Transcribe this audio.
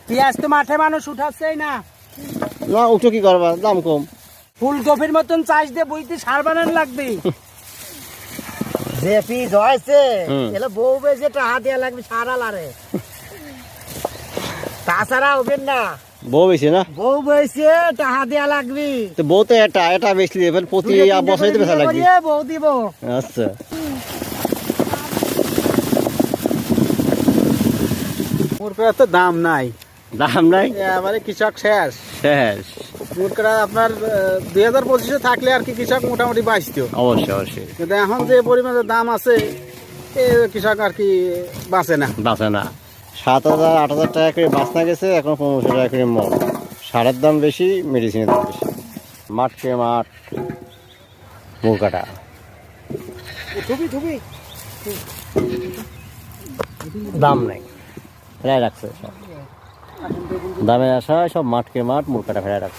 পেঁয়াজ তো মাঠে মানুষ উঠাচ্ছেই না। না উঠো কি করবা, দাম কম। ফুলকপির মতন চাষ দিয়ে বইতে সার বানানো লাগবে। যে পিস হয়েছে এলে বউ বেশি টাকা দেওয়া লাগবে সারা লারে, তাছাড়া হবে না। বউ বেশি না, বউ বেশি টাকা দেওয়া লাগবে। তো বউ তো এটা বেশি এবার প্রতি বছরই তো বেচা লাগবে। বউ দিব। আচ্ছা মুরগির তো দাম নাই, দাম নাই, এবারে কৃষক শেষ। শেষ। মুরগিরা আপনার 2025-এ থাকলে আর কি কৃষক মোটামুটি বাঁচত। অবশ্যই অবশ্যই। কিন্তু এখন যে পরিমাণে দাম আছে কৃষক আর কি বাঁচে না। বাঁচে না। 7,000 8,000 টাকা করে বাঁচনা গেছে, এখন 1500 টাকা করে মন। সারের দাম বেশি, মেডিসিনের দাম বেশি। মাঠকে মাঠ মুখ কাটা। দাম নাই, ফেরাই রাখছে সব। দামের আশায় সব মাঠকে মাঠ মুখ কাটা ফেরাই রাখছে।